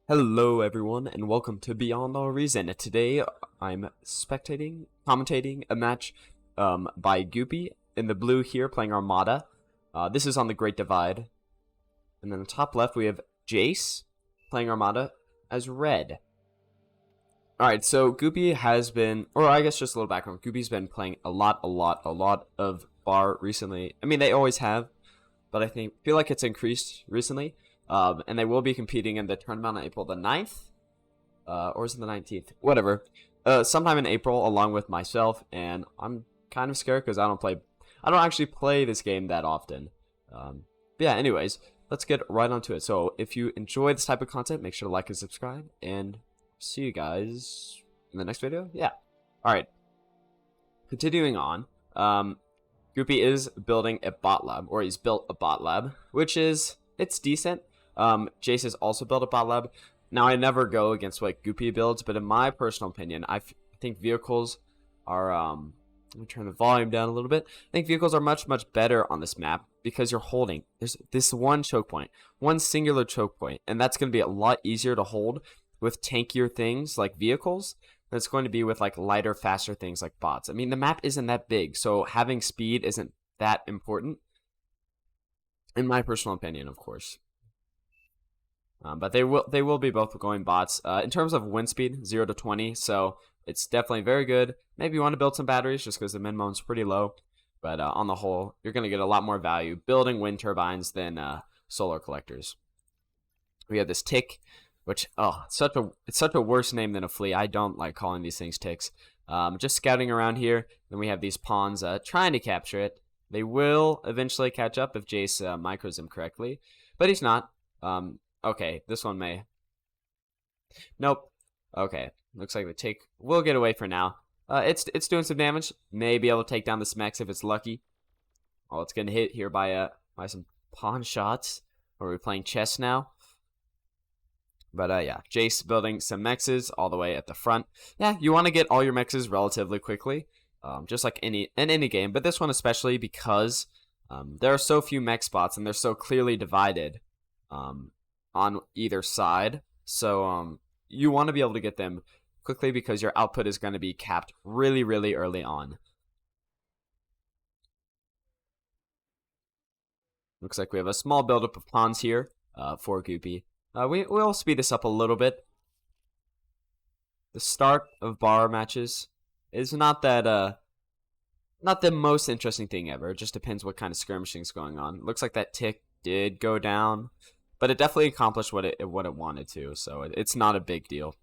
Hello everyone and welcome to Beyond All Reason. Today I'm commentating a match by Goopy in the blue here playing Armada. This is on the Great Divide. And then the top left we have Jace playing Armada as red. Alright, so Goopy has been, or I guess just a little background, Goopy's been playing a lot of bar recently. I mean, they always have, but I feel like it's increased recently. And they will be competing in the tournament on April the 9th, or is it the 19th? Whatever. Sometime in April, along with myself, and I'm kind of scared because I don't actually play this game that often. But yeah, anyways, let's get right onto it. So if you enjoy this type of content, make sure to like and subscribe, and see you guys in the next video. Yeah. All right. Continuing on, Goopy is building a bot lab, or he's built a bot lab, which is it's decent. Jace has also built a bot lab. Now, I never go against what Goopy builds, but in my personal opinion, I think vehicles are, let me turn the volume down a little bit. I think vehicles are much better on this map because you're holding. There's this one choke point, one singular choke point, and that's going to be a lot easier to hold with tankier things like vehicles than it's going to be with like lighter, faster things like bots. I mean, the map isn't that big, so having speed isn't that important, in my personal opinion, of course. But they will be both going bots. In terms of wind speed, 0 to 20, so it's definitely very good. Maybe you want to build some batteries just because the minimum's pretty low. But on the whole, you're going to get a lot more value building wind turbines than solar collectors. We have this tick, which, it's such a worse name than a flea. I don't like calling these things ticks. Just scouting around here. Then we have these pawns trying to capture it. They will eventually catch up if Jace micros him correctly, but he's not. Okay, this one may. Nope. Okay, looks like the tick will get away for now. It's doing some damage. May be able to take down the Smex if it's lucky. Oh, it's getting hit here by some pawn shots. Are we playing chess now? But yeah, Jace building some mexes all the way at the front. Yeah, you want to get all your mexes relatively quickly. Just like in any game, but this one especially because there are so few mech spots and they're so clearly divided on either side. So you want to be able to get them quickly because your output is going to be capped really early on. Looks like we have a small buildup of pawns here for Goopy. We'll speed this up a little bit. The start of bar matches is not the most interesting thing ever. It just depends what kind of skirmishing is going on. It looks like that tick did go down, but it definitely accomplished what it wanted to, so it's not a big deal.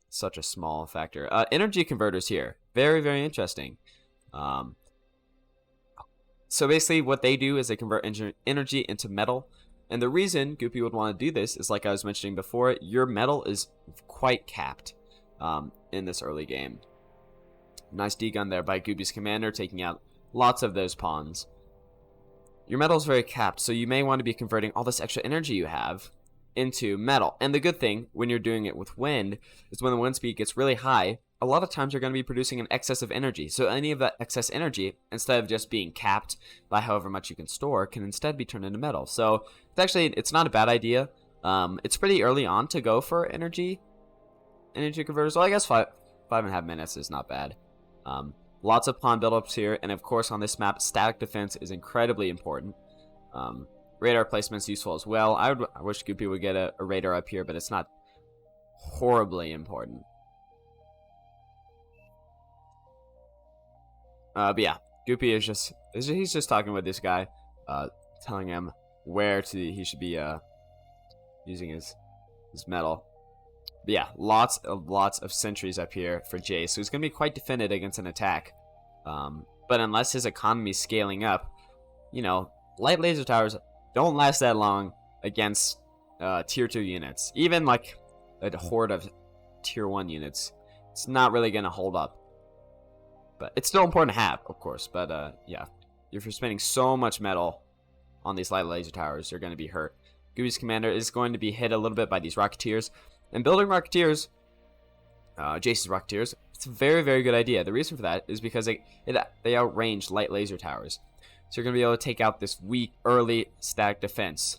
Such a small factor. Energy converters here, very interesting. So basically what they do is they convert energy into metal, and the reason Goopy would want to do this is, like I was mentioning before, your metal is quite capped in this early game. Nice D-gun there by Goopy's commander, taking out lots of those pawns. Your metal is very capped, so you may want to be converting all this extra energy you have into metal. And the good thing, when you're doing it with wind, is when the wind speed gets really high, a lot of times you're going to be producing an excess of energy. So any of that excess energy, instead of just being capped by however much you can store, can instead be turned into metal. So it's not a bad idea. It's pretty early on to go for energy converters. Well, I guess 5.5 minutes is not bad. Lots of pawn buildups here, and of course on this map, static defense is incredibly important. Radar placement is useful as well. I wish Goopy would get a radar up here, but it's not horribly important. But yeah, Goopy he's just talking with this guy, telling him where he should be using his metal. But yeah, lots of sentries up here for Jace, who's going to be quite defended against an attack. But unless his economy is scaling up, light laser towers don't last that long against tier 2 units. Even like a horde of tier 1 units, it's not really going to hold up. But it's still important to have, of course. But yeah, if you're spending so much metal on these light laser towers, you're going to be hurt. Goopy's commander is going to be hit a little bit by these Rocketeers. And building Rocketeers, Jace's Rocketeers, it's a very good idea. The reason for that is because they outrange light laser towers. So you're going to be able to take out this weak early static defense,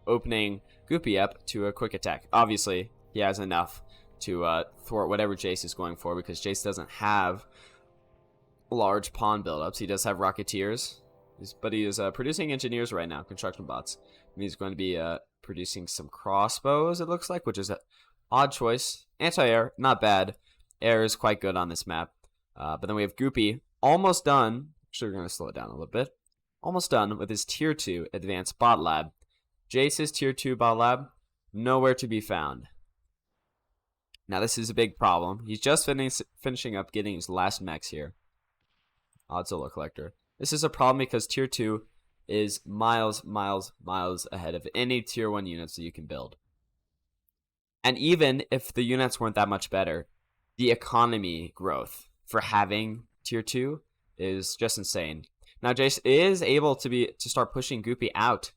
opening Goopy up to a quick attack. Obviously, he has enough to thwart whatever Jace is going for, because Jace doesn't have large pawn buildups. He does have Rocketeers, but he is producing engineers right now, construction bots. And he's going to be producing some crossbows, it looks like, which is an odd choice. Anti-air, not bad. Air is quite good on this map. But then we have Goopy, almost done. Actually, we're going to slow it down a little bit. Almost done with his Tier 2 Advanced Bot Lab. Jace's Tier 2 Bot Lab, nowhere to be found. Now, this is a big problem. He's just finishing up getting his last mechs here. Odd Solar Collector. This is a problem because Tier 2 is miles ahead of any Tier 1 units that you can build. And even if the units weren't that much better, the economy growth for having Tier 2 is just insane. Now, Jace is able to start pushing Goopy out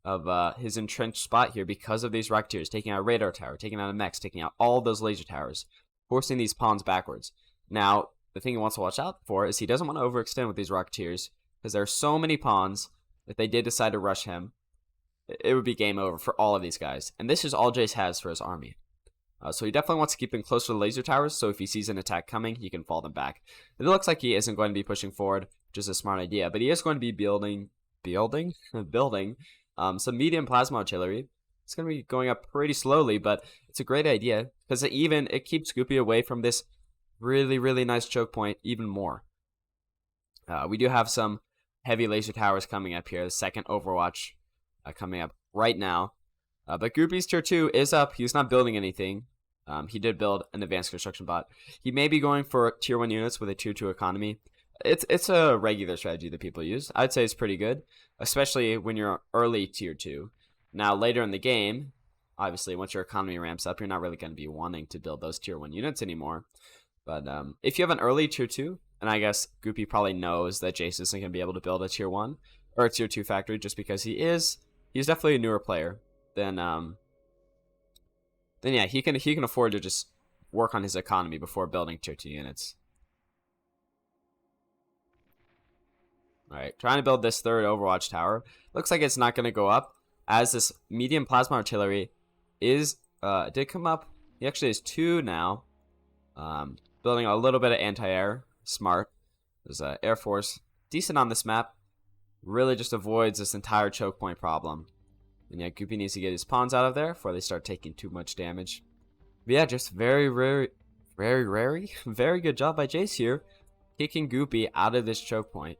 of his entrenched spot here because of these Rocketeers, taking out a Radar Tower, taking out a Mechs, taking out all those Laser Towers, forcing these pawns backwards. Now, the thing he wants to watch out for is he doesn't want to overextend with these Rocketeers, because there are so many pawns. If they did decide to rush him, it would be game over for all of these guys. And this is all Jace has for his army. So he definitely wants to keep them close to the Laser Towers, so if he sees an attack coming, he can fall them back. It looks like he isn't going to be pushing forward, which is a smart idea, but he is going to be building some medium plasma artillery. It's going to be going up pretty slowly, but it's a great idea, because it keeps Goopy away from this really nice choke point even more. We do have some heavy Laser Towers coming up here, the second Overwatch coming up right now. But Goopy's Tier 2 is up. He's not building anything. He did build an advanced construction bot. He may be going for Tier 1 units with a Tier 2 economy. It's a regular strategy that people use. I'd say it's pretty good, especially when you're early Tier 2. Now, later in the game, obviously, once your economy ramps up, you're not really going to be wanting to build those Tier 1 units anymore. But if you have an early Tier 2, and I guess Goopy probably knows that Jace isn't going to be able to build a Tier 1 or a Tier 2 factory just because he's definitely a newer player, then yeah, he can afford to just work on his economy before building Tier 2 units. Alright, trying to build this third Overwatch tower. Looks like it's not going to go up, as this medium plasma artillery did come up. He actually has 2 now. Building a little bit of anti-air. Smart. There's Air Force. Decent on this map. Really just avoids this entire choke point problem. And yeah, Goopy needs to get his pawns out of there before they start taking too much damage. But yeah, just very good job by Jace here, kicking Goopy out of this choke point.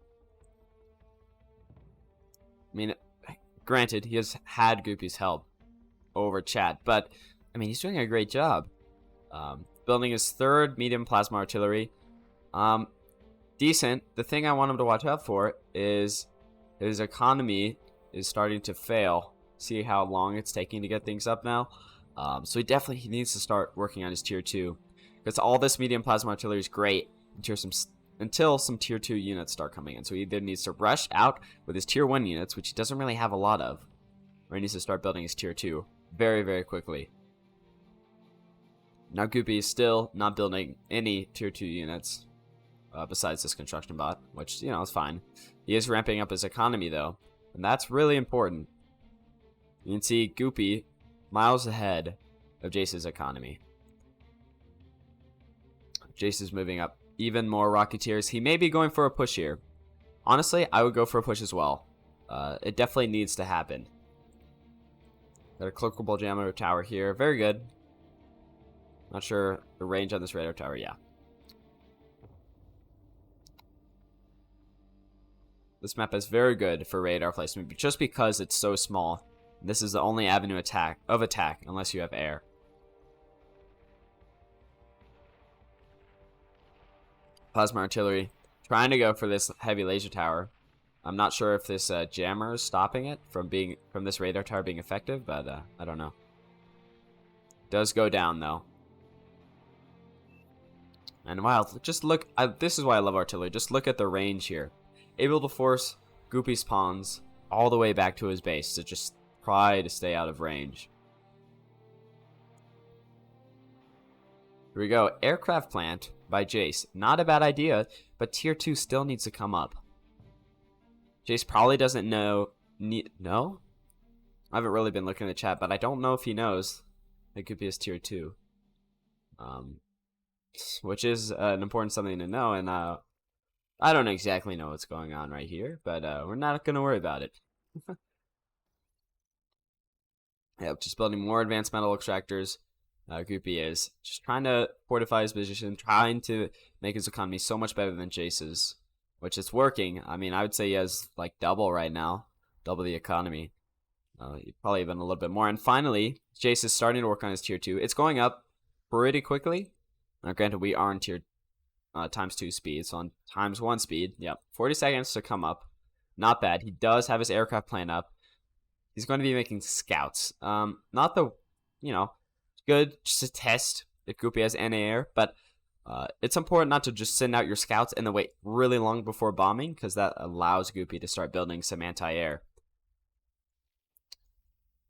I mean, granted, he has had Goopy's help over chat, but I mean, he's doing a great job. Building his third medium plasma artillery. Decent. The thing I want him to watch out for is his economy is starting to fail. See how long it's taking to get things up now. So he needs to start working on his Tier 2. Because all this medium plasma artillery is great until some Tier 2 units start coming in. So he either needs to rush out with his Tier 1 units, which he doesn't really have a lot of, or he needs to start building his Tier 2 very quickly. Now Goopy is still not building any Tier 2 units besides this construction bot, which, you know, is fine. He is ramping up his economy, though, and that's really important. You can see Goopy miles ahead of Jace's economy. Jace is moving up even more Rocketeers. He may be going for a push here. Honestly, I would go for a push as well. It definitely needs to happen. Got a clickable jammer tower here. Very good. Not sure the range on this radar tower. Yeah. This map is very good for radar placement, just because it's so small. This is the only avenue of attack unless you have air. Plasma artillery. Trying to go for this heavy laser tower. I'm not sure if this jammer is stopping it from this radar tower being effective, but I don't know. Does go down though. And wow, just look. This is why I love artillery. Just look at the range here. Able to force Goopy's pawns all the way back to his base to just try to stay out of range. Here we go. Aircraft plant by Jace. Not a bad idea, but Tier 2 still needs to come up. Jace probably doesn't know. No? I haven't really been looking at the chat, but I don't know if he knows that Goopy is tier 2. Which is an important something to know, and I don't exactly know what's going on right here, but we're not going to worry about it. Yep, just building more advanced metal extractors. Goopy is just trying to fortify his position, trying to make his economy so much better than Jace's, which is working. I mean, I would say he has like double right now, double the economy. Probably even a little bit more. And finally, Jace is starting to work on his tier 2. It's going up pretty quickly. Now, granted, we are in tier times 2 speed, so on times 1 speed, yep, 40 seconds to come up. Not bad. He does have his aircraft plan up. He's going to be making scouts. Not the, good just to test if Goopy has anti-air, but it's important not to just send out your scouts and then wait really long before bombing, because that allows Goopy to start building some anti-air.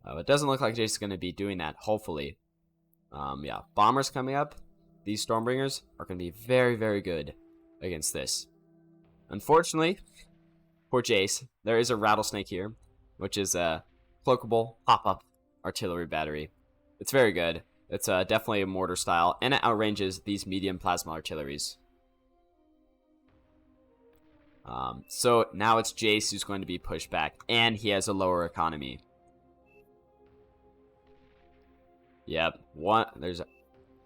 It doesn't look like Jace is going to be doing that, hopefully. Yeah, bombers coming up. These Stormbringers are going to be very, very good against this. Unfortunately, for Jace, there is a Rattlesnake here, which is a cloakable pop-up artillery battery. It's very good. It's definitely a mortar style, and it outranges these medium plasma artilleries. So now it's Jace who's going to be pushed back, and he has a lower economy. Yep, there's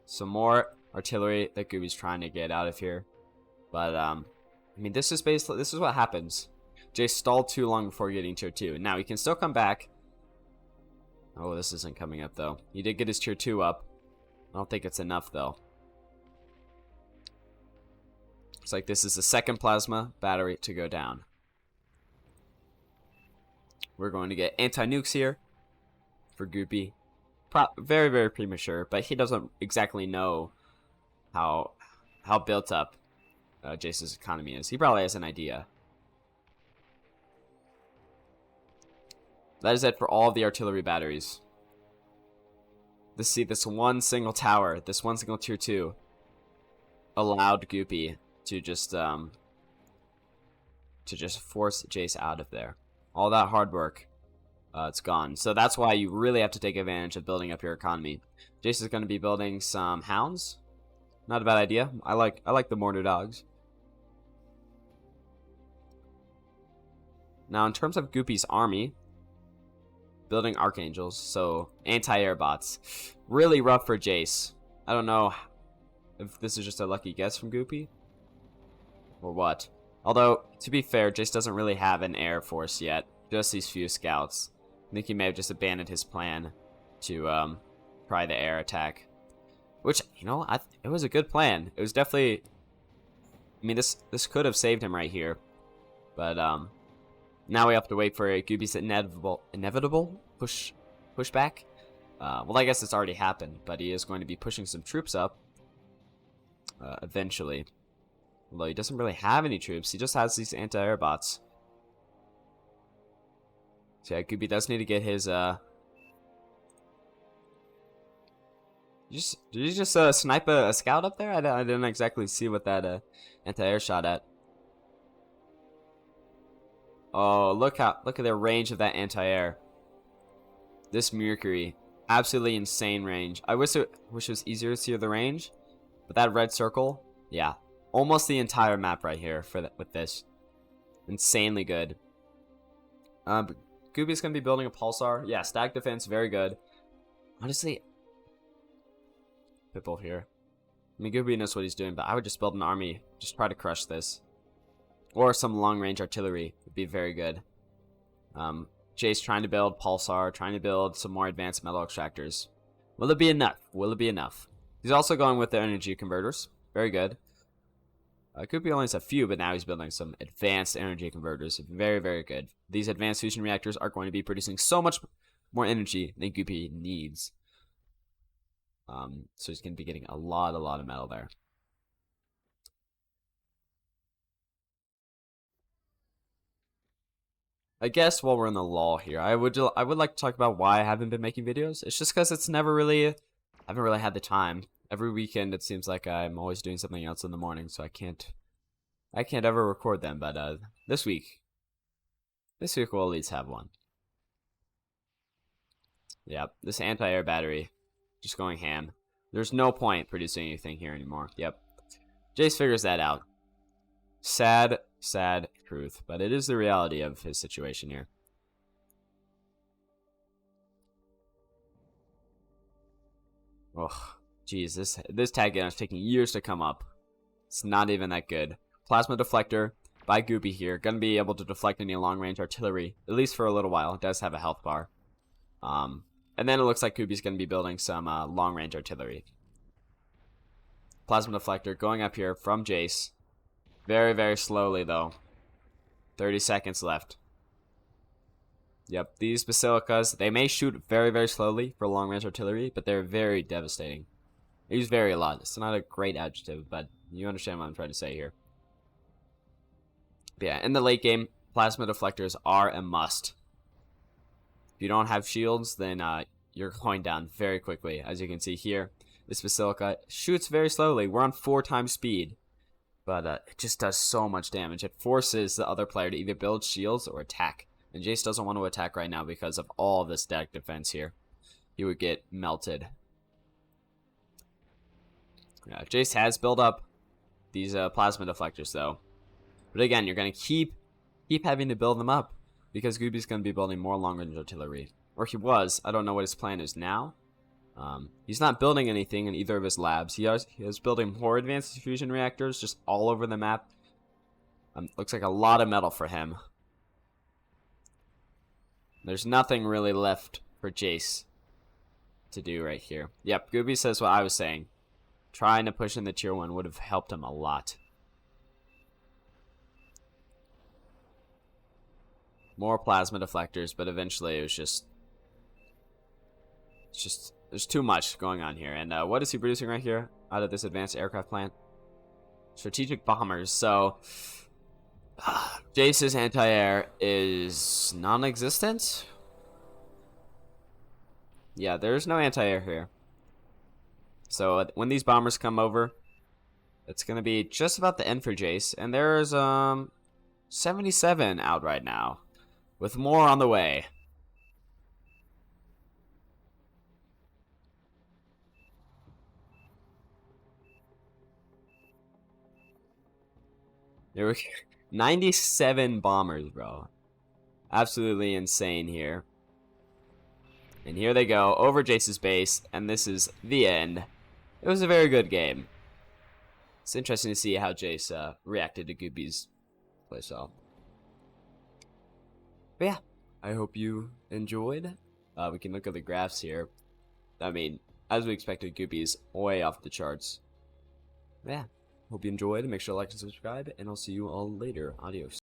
some more artillery that Goopy's trying to get out of here. But, I mean, this is what happens. Jace stalled too long before getting tier 2. Now, he can still come back. Oh, this isn't coming up, though. He did get his tier 2 up. I don't think it's enough, though. Looks like this is the second plasma battery to go down. We're going to get anti-nukes here for Goopy. Very, very premature, but he doesn't exactly know how built up Jace's economy is. He probably has an idea. That is it for all of the artillery batteries. This one single tower, this one single tier 2, allowed Goopy to just force Jace out of there. All that hard work, it's gone. So that's why you really have to take advantage of building up your economy. Jace is going to be building some hounds. Not a bad idea. I like the mortar dogs. Now, in terms of Goopy's army, building archangels, so anti-air bots, really rough for Jace. I don't know if this is just a lucky guess from Goopy or what. Although, to be fair, Jace doesn't really have an air force yet. Just these few scouts. I think he may have just abandoned his plan to try the air attack. Which, it was a good plan. It was definitely... I mean, this could have saved him right here. But, now we have to wait for Goopy's inevitable pushback. Well, I guess it's already happened, but he is going to be pushing some troops up eventually. Although he doesn't really have any troops, he just has these anti-air bots. So yeah, Goopy does need to get his Did you just snipe a scout up there? I didn't exactly see what that anti-air shot at. Oh, look at the range of that anti-air. This Mercury, absolutely insane range. I wish it was easier to see the range, but that red circle, yeah, almost the entire map right here with this, insanely good. Goopy's gonna be building a pulsar. Yeah, stack defense, very good. Honestly, Pitbull here. I mean, Goopy knows what he's doing, but I would just build an army, just try to crush this. Or some long-range artillery would be very good. Jace trying to build Pulsar, trying to build some more advanced metal extractors. Will it be enough? Will it be enough? He's also going with the energy converters. Very good. Goopy only has a few, but now he's building some advanced energy converters. Very, very good. These advanced fusion reactors are going to be producing so much more energy than Goopy needs. So he's going to be getting a lot of metal there. I guess while we're in the lull here, I would like to talk about why I haven't been making videos. It's just because it's never really, I haven't really had the time. Every weekend it seems like I'm always doing something else in the morning, so I can't ever record them. But this week we'll at least have one. Yep, this anti-air battery just going ham. There's no point producing anything here anymore. Yep. Jace figures that out. Sad, sad truth, but it is the reality of his situation here. Oh, jeez, this tag is taking years to come up. It's not even that good. Plasma deflector by Goopy here. Gonna be able to deflect any long-range artillery, at least for a little while. It does have a health bar. And then it looks like Goopy's gonna be building some long-range artillery. Plasma deflector going up here from Jace. Very, very slowly, though. 30 seconds left. Yep, these basilicas, they may shoot very, very slowly for long-range artillery, but they're very devastating. They use very a lot. It's not a great adjective, but you understand what I'm trying to say here. But yeah, in the late game, plasma deflectors are a must. If you don't have shields, then you're going down very quickly. As you can see here, this basilica shoots very slowly. We're on 4 times speed, but it just does so much damage. It forces the other player to either build shields or attack. And Jace doesn't want to attack right now because of all of this deck defense here. He would get melted. Yeah, Jace has built up these plasma deflectors though. But again, you're going to keep having to build them up because Goopy's going to be building more long-range artillery. Or he was. I don't know what his plan is now. He's not building anything in either of his labs. He is building more advanced fusion reactors just all over the map. Looks like a lot of metal for him. There's nothing really left for Jace to do right here. Yep, Goopy says what I was saying. Trying to push in the tier 1 would have helped him a lot. More plasma deflectors, but eventually it was just there's too much going on here. And what is he producing right here out of this advanced aircraft plant? Strategic bombers. So Jace's anti-air is non-existent. Yeah, there's no anti-air here. So when these bombers come over, it's going to be just about the end for Jace. And there's 77 out right now, with more on the way. There we go. 97 bombers, bro. Absolutely insane here. And here they go over Jace's base, and this is the end. It was a very good game. It's interesting to see how Jace reacted to Goopy's playstyle. But yeah, I hope you enjoyed. We can look at the graphs here. I mean, as we expected, Goopy's way off the charts. But yeah, hope you enjoyed. Make sure to like and subscribe, and I'll see you all later. Adios.